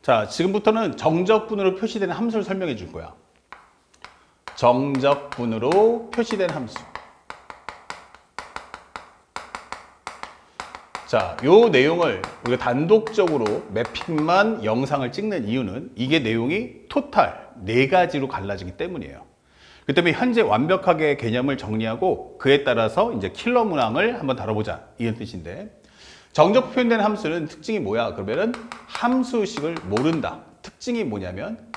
자, 지금부터는 정적분으로 표시되는 함수를 설명해 줄 거야. 정적분으로 표시된 함수. 자, 요 내용을 우리가 단독적으로 매핑만 영상을 찍는 이유는 이게 내용이 토탈 4가지로 갈라지기 때문이에요. 그 때문에 현재 완벽하게 개념을 정리하고 그에 따라서 이제 킬러 문항을 한번 다뤄보자 이런 뜻인데, 정적 표현된 함수는 특징이 뭐야? 그러면은 함수식을 모른다. 특징이 뭐냐면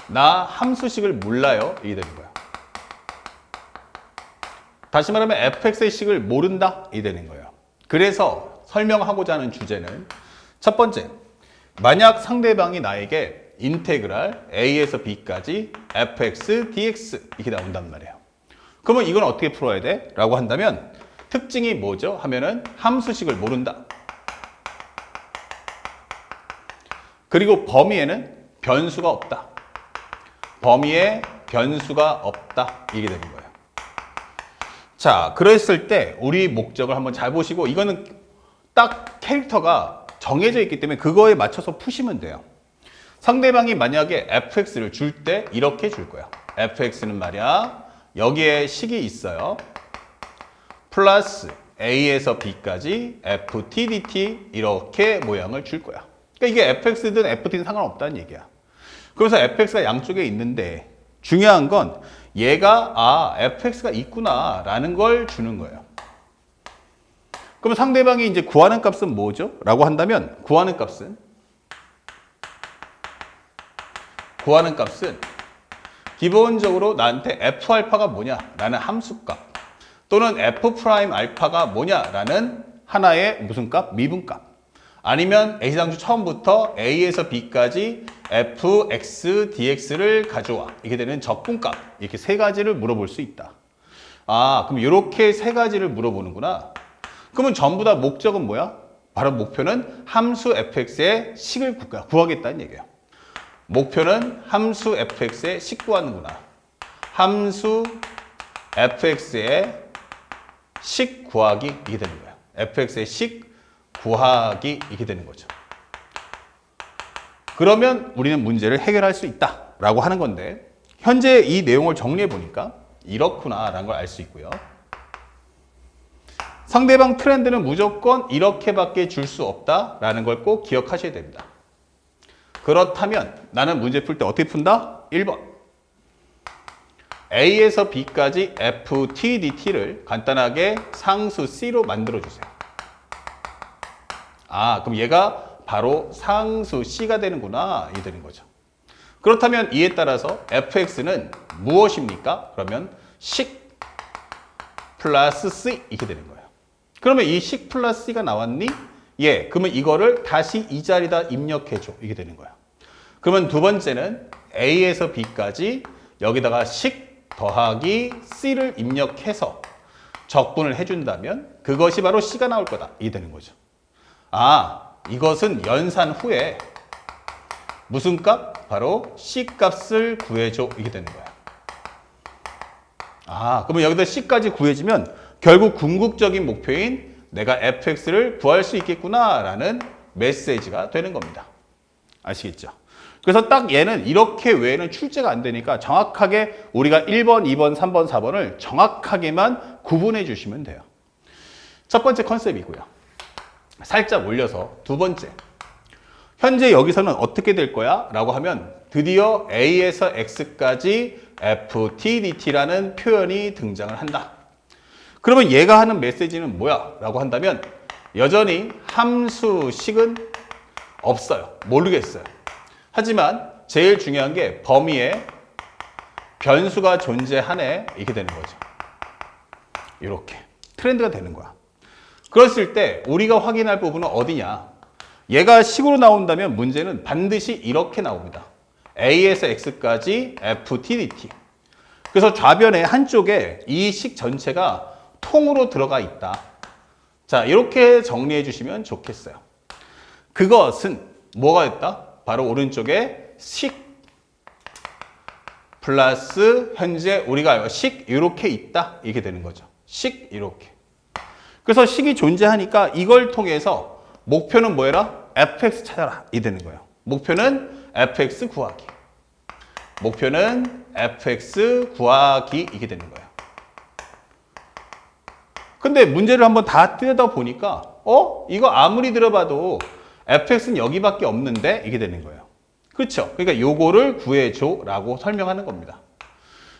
나 함수식을 몰라요 이게 되는 거야. 다시 말하면 fx의 식을 모른다 이 되는 거예요. 그래서 설명하고자 하는 주제는 첫 번째, 만약 상대방이 나에게 인테그랄 a에서 b까지 fx dx 이렇게 나온단 말이에요. 그러면 이건 어떻게 풀어야 돼? 라고 한다면 특징이 뭐죠? 하면은 함수식을 모른다. 그리고 범위에는 변수가 없다. 범위에 변수가 없다 이게 되는 거예요. 자, 그랬을 때 우리 목적을 한번 잘 보시고, 이거는 딱 캐릭터가 정해져 있기 때문에 그거에 맞춰서 푸시면 돼요. 상대방이 만약에 fx를 줄 때 이렇게 줄 거야. fx는 말이야, 여기에 식이 있어요. 플러스 a에서 b까지 ft dt 이렇게 모양을 줄 거야. 그러니까 이게 fx든 ft든 상관없다는 얘기야. 그래서 fx가 양쪽에 있는데 중요한 건 얘가 fx가 있구나 라는 걸 주는 거예요. 그럼 상대방이 이제 구하는 값은 뭐죠? 라고 한다면 구하는 값은 기본적으로 나한테 f알파가 뭐냐 라는 함수값, 또는 f'알파가 뭐냐 라는 하나의 무슨 값? 미분값, 아니면 A상수 처음부터 A에서 B까지 fx dx를 가져와 이렇게 되는 적분값, 이렇게 3가지를 물어볼 수 있다. 그럼 이렇게 3가지를 물어보는구나. 그러면 전부 다 목적은 뭐야? 바로 목표는 함수 fx의 식을 구하겠다는 얘기예요. 목표는 함수 fx의 식 구하는구나. 함수 fx의 식 구하기 이게 되는 거야. fx의 식 구하기 이렇게 되는 거죠. 그러면 우리는 문제를 해결할 수 있다라고 하는 건데, 현재 이 내용을 정리해 보니까 이렇구나라는 걸 알 수 있고요. 상대방 트렌드는 무조건 이렇게밖에 줄 수 없다라는 걸 꼭 기억하셔야 됩니다. 그렇다면 나는 문제 풀 때 어떻게 푼다? 1번. A에서 B까지 ft dt를 간단하게 상수 C로 만들어주세요. 그럼 얘가 바로 상수 C가 되는구나 이 되는 거죠. 그렇다면 이에 따라서 fx는 무엇입니까? 그러면 식 플러스 C 이렇게 되는 거예요. 그러면 이 식 플러스 C가 나왔니? 예. 그러면 이거를 다시 이 자리에다 입력해줘 이게 되는 거야. 그러면 두 번째는 A에서 B까지 여기다가 식 더하기 C를 입력해서 적분을 해준다면 그것이 바로 C가 나올 거다 이게 되는 거죠. 이것은 연산 후에 무슨 값? 바로 C 값을 구해줘 이게 되는 거야. 그러면 여기다 C까지 구해지면 결국 궁극적인 목표인 내가 fx를 구할 수 있겠구나 라는 메시지가 되는 겁니다. 아시겠죠? 그래서 딱 얘는 이렇게 외에는 출제가 안 되니까 정확하게 우리가 1번, 2번, 3번, 4번을 정확하게만 구분해 주시면 돼요. 첫 번째 컨셉이고요. 살짝 올려서 두 번째. 현재 여기서는 어떻게 될 거야? 라고 하면 드디어 A에서 X까지 ft dt라는 표현이 등장을 한다. 그러면 얘가 하는 메시지는 뭐야? 라고 한다면 여전히 함수식은 없어요. 모르겠어요. 하지만 제일 중요한 게 범위에 변수가 존재하네 이렇게 되는 거죠. 이렇게 트렌드가 되는 거야. 그랬을 때 우리가 확인할 부분은 어디냐? 얘가 식으로 나온다면 문제는 반드시 이렇게 나옵니다. A에서 X까지 ft dt. 그래서 좌변의 한쪽에 이 식 전체가 통으로 들어가 있다. 자, 이렇게 정리해 주시면 좋겠어요. 그것은 뭐가 됐다? 바로 오른쪽에 식 플러스 현재 우리가 식 이렇게 있다 이렇게 되는 거죠. 식 이렇게. 그래서 식이 존재하니까 이걸 통해서 목표는 뭐해라? fx 찾아라 이 되는 거예요. 목표는 fx 구하기. 목표는 fx 구하기 이게 되는 거예요. 근데 문제를 한번 다 뜯어보니까 이거 아무리 들어봐도 fx는 여기밖에 없는데 이게 되는 거예요. 그렇죠? 그러니까 요거를 구해줘 라고 설명하는 겁니다.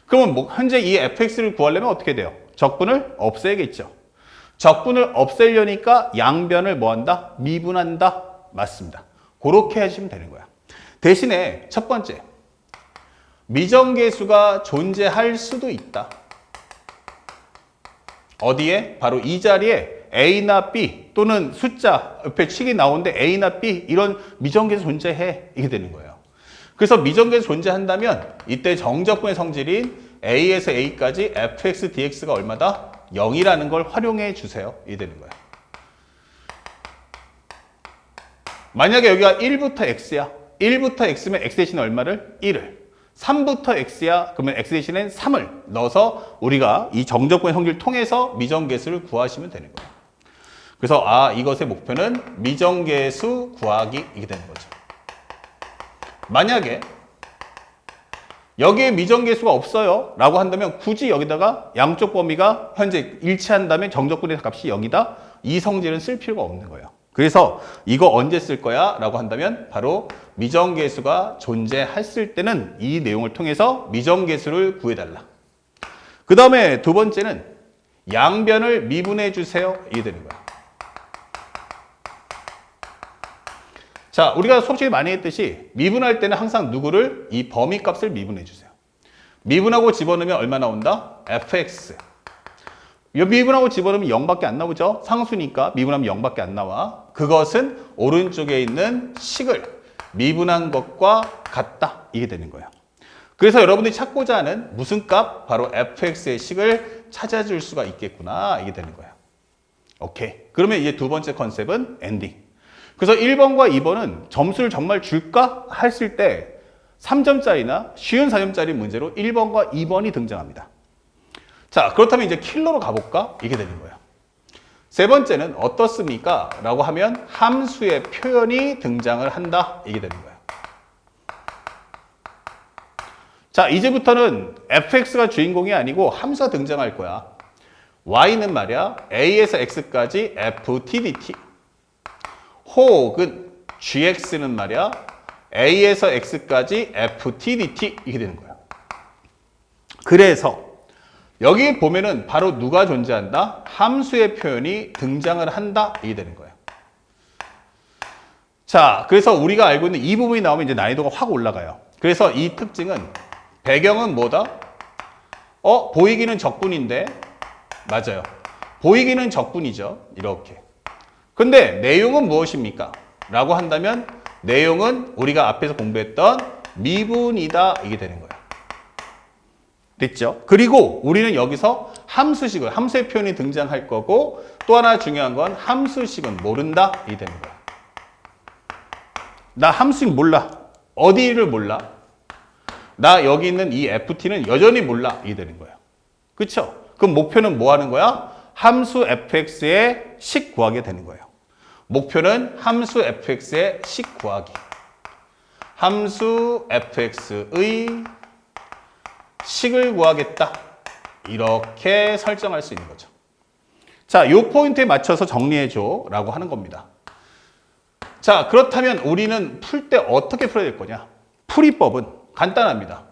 그러면 뭐 현재 이 fx를 구하려면 어떻게 돼요? 적분을 없애야겠죠. 적분을 없애려니까 양변을 뭐 한다? 미분한다. 맞습니다. 그렇게 하시면 되는 거야. 대신에 첫 번째, 미정계수가 존재할 수도 있다. 어디에? 바로 이 자리에 A나 B 또는 숫자 옆에 칙이 나오는데 A나 B 이런 미정계수 존재해. 이게 되는 거예요. 그래서 미정계수 존재한다면 이때 정적분의 성질인 A에서 A까지 fx dx가 얼마다? 0이라는 걸 활용해 주세요. 이게 되는 거예요. 만약에 여기가 1부터 x야. 1부터 x면 x 대신에 얼마를? 1을. 3부터 x야. 그러면 x 대신에 3을 넣어서 우리가 이 정적분의 성질을 통해서 미정계수를 구하시면 되는 거예요. 그래서 이것의 목표는 미정계수 구하기 이게 되는 거죠. 만약에 여기에 미정계수가 없어요 라고 한다면 굳이 여기다가 양쪽 범위가 현재 일치한다면 정적분의 값이 0이다. 이 성질은 쓸 필요가 없는 거예요. 그래서 이거 언제 쓸 거야? 라고 한다면 바로 미정계수가 존재했을 때는 이 내용을 통해서 미정계수를 구해달라. 그 다음에 두 번째는 양변을 미분해 주세요. 이게 되는 거야. 자, 우리가 수업 시간에 많이 했듯이 미분할 때는 항상 누구를? 이 범위값을 미분해 주세요. 미분하고 집어넣으면 얼마 나온다? fx. 미분하고 집어넣으면 0밖에 안 나오죠? 상수니까 미분하면 0밖에 안 나와. 그것은 오른쪽에 있는 식을 미분한 것과 같다. 이게 되는 거예요. 그래서 여러분들이 찾고자 하는 무슨 값? 바로 fx의 식을 찾아줄 수가 있겠구나. 이게 되는 거예요. 오케이. 그러면 이제 두 번째 컨셉은 엔딩. 그래서 1번과 2번은 점수를 정말 줄까? 했을 때 3점짜리나 쉬운 4점짜리 문제로 1번과 2번이 등장합니다. 자, 그렇다면 이제 킬러로 가볼까? 이게 되는 거예요. 세 번째는 어떻습니까? 라고 하면 함수의 표현이 등장을 한다. 이게 되는 거예요. 자, 이제부터는 fx가 주인공이 아니고 함수가 등장할 거야. y는 말이야 a에서 x까지 ft dt. 혹은 gx는 말이야 a에서 x까지 ft dt 이게 되는 거야. 그래서 여기 보면은 바로 누가 존재한다? 함수의 표현이 등장을 한다. 이게 되는 거예요. 자, 그래서 우리가 알고 있는 이 부분이 나오면 이제 난이도가 확 올라가요. 그래서 이 특징은 배경은 뭐다? 보이기는 적분인데 맞아요. 보이기는 적분이죠. 이렇게. 근데 내용은 무엇입니까? 라고 한다면 내용은 우리가 앞에서 공부했던 미분이다. 이게 되는 거예요. 됐죠? 그리고 우리는 여기서 함수식을, 함수의 표현이 등장할 거고 또 하나 중요한 건 함수식은 모른다. 이게 되는 거예요. 나 함수식 몰라. 어디를 몰라? 나 여기 있는 이 ft는 여전히 몰라. 이게 되는 거예요. 그쵸? 그럼 목표는 뭐 하는 거야? 함수 fx의 식 구하게 되는 거예요. 목표는 함수 fx의 식 구하기. 함수 fx의 식을 구하겠다. 이렇게 설정할 수 있는 거죠. 자, 이 포인트에 맞춰서 정리해줘 라고 하는 겁니다. 자, 그렇다면 우리는 풀 때 어떻게 풀어야 될 거냐? 풀이법은 간단합니다.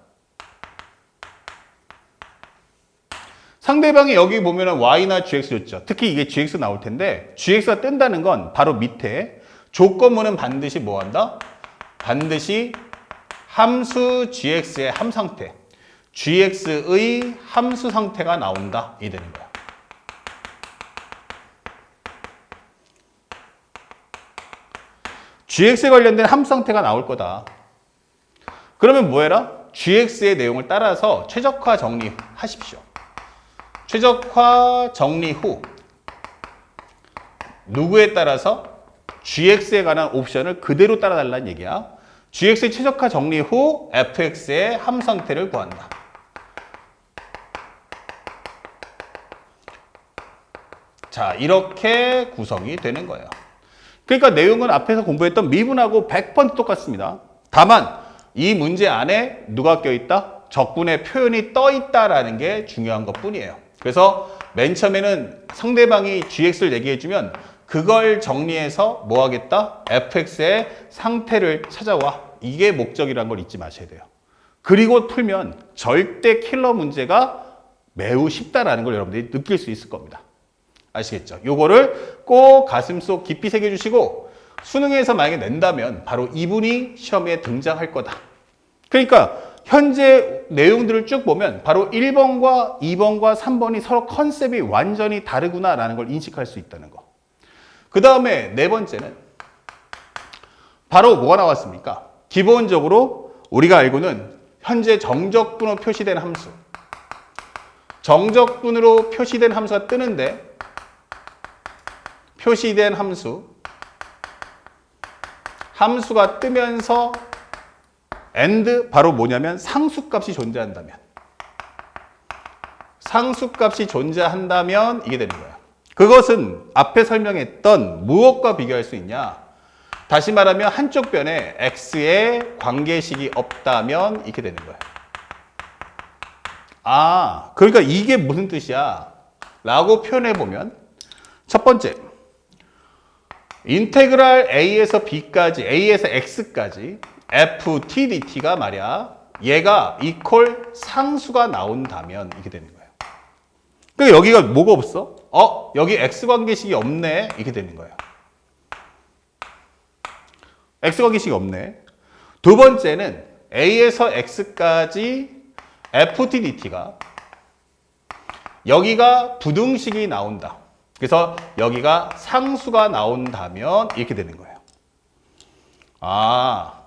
상대방이 여기 보면은 y나 gx 줬죠. 특히 이게 gx 나올 텐데 gx가 뜬다는 건 바로 밑에 조건문은 반드시 뭐 한다? 반드시 함수 gx의 함상태, gx의 함수 상태가 나온다. 이 되는 거야. gx에 관련된 함수 상태가 나올 거다. 그러면 뭐 해라? gx의 내용을 따라서 최적화 정리하십시오. 최적화 정리 후 누구에 따라서 gx에 관한 옵션을 그대로 따라달라는 얘기야. gx의 최적화 정리 후 fx의 함 상태를 구한다. 자, 이렇게 구성이 되는 거예요. 그러니까 내용은 앞에서 공부했던 미분하고 100% 똑같습니다. 다만 이 문제 안에 누가 껴있다? 적분의 표현이 떠있다라는 게 중요한 것뿐이에요. 그래서 맨 처음에는 상대방이 gx를 얘기해주면 그걸 정리해서 뭐 하겠다? fx의 상태를 찾아와. 이게 목적이라는 걸 잊지 마셔야 돼요. 그리고 풀면 절대 킬러 문제가 매우 쉽다라는 걸 여러분들이 느낄 수 있을 겁니다. 아시겠죠? 요거를 꼭 가슴속 깊이 새겨주시고 수능에서 만약에 낸다면 바로 이분이 시험에 등장할 거다. 그러니까 현재 내용들을 쭉 보면 바로 1번과 2번과 3번이 서로 컨셉이 완전히 다르구나라는 걸 인식할 수 있다는 거. 그 다음에 네 번째는 바로 뭐가 나왔습니까? 기본적으로 우리가 알고는 현재 정적분으로 표시된 함수. 정적분으로 표시된 함수가 뜨는데 표시된 함수가 뜨면서 and 바로 뭐냐면 상수값이 존재한다면 이게 되는 거야. 그것은 앞에 설명했던 무엇과 비교할 수 있냐? 다시 말하면 한쪽 변에 x의 관계식이 없다면 이렇게 되는 거예요. 아, 그러니까 이게 무슨 뜻이야? 라고 표현해보면 첫 번째, 인테그랄 a에서 b까지, a에서 x까지 ft dt가 말이야, 얘가 이퀄 상수가 나온다면 이렇게 되는 거예요. 그러니까 여기가 뭐가 없어? 여기 x관계식이 없네. 이렇게 되는 거예요. x관계식이 없네. 두 번째는 a에서 x까지 ft dt가 여기가 부등식이 나온다. 그래서 여기가 상수가 나온다면 이렇게 되는 거예요. 아,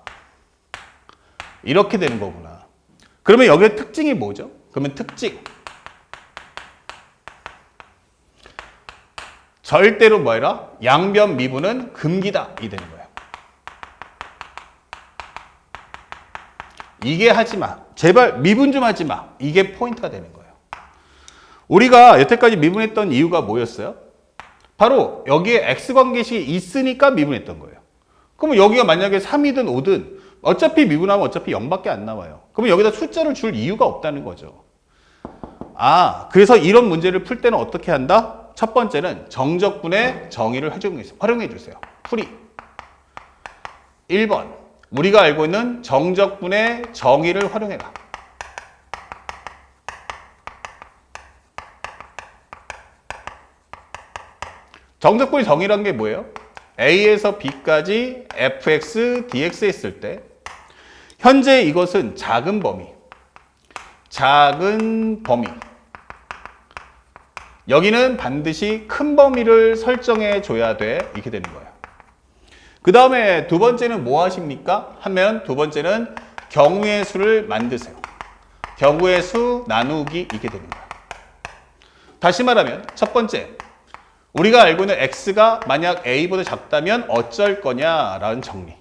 이렇게 되는 거구나. 그러면 여기의 특징이 뭐죠? 그러면 특징. 절대로 뭐라? 양변 미분은 금기다. 이 되는 거예요. 이게 하지 마. 제발 미분 좀 하지 마. 이게 포인트가 되는 거예요. 우리가 여태까지 미분했던 이유가 뭐였어요? 바로 여기에 x관계식이 있으니까 미분했던 거예요. 그러면 여기가 만약에 3이든 5든 어차피 미분하면 어차피 0밖에 안 나와요. 그러면 여기다 숫자를 줄 이유가 없다는 거죠. 아, 그래서 이런 문제를 풀 때는 어떻게 한다? 첫 번째는 정적분의 정의를 활용해 주세요. 풀이. 1번. 우리가 알고 있는 정적분의 정의를 활용해라. 정적분의 정의란 게 뭐예요? a에서 b까지 fx, dx 했을 때 현재 이것은 작은 범위. 여기는 반드시 큰 범위를 설정해 줘야 돼. 이렇게 되는 거예요. 그 다음에 두 번째는 뭐 하십니까? 하면 두 번째는 경우의 수를 만드세요. 경우의 수 나누기 이렇게 되는 거예요. 다시 말하면 첫 번째, 우리가 알고 있는 x가 만약 a보다 작다면 어쩔 거냐라는 정리.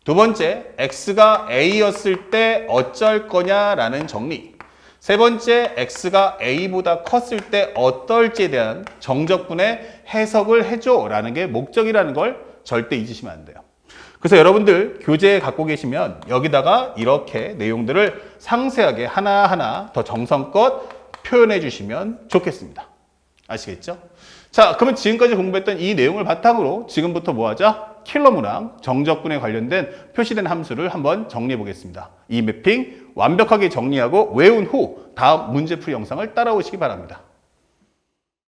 두 번째, x가 a였을 때 어쩔 거냐라는 정리. 세 번째, x가 a보다 컸을 때 어떨지에 대한 정적분의 해석을 해줘라는 게 목적이라는 걸 절대 잊으시면 안 돼요. 그래서 여러분들 교재에 갖고 계시면 여기다가 이렇게 내용들을 상세하게 하나하나 더 정성껏 표현해 주시면 좋겠습니다. 아시겠죠? 자, 그러면 지금까지 공부했던 이 내용을 바탕으로 지금부터 뭐 하자? 킬러문항, 정적분에 관련된 표시된 함수를 한번 정리해 보겠습니다. 이 매핑 완벽하게 정리하고 외운 후 다음 문제풀이 영상을 따라오시기 바랍니다.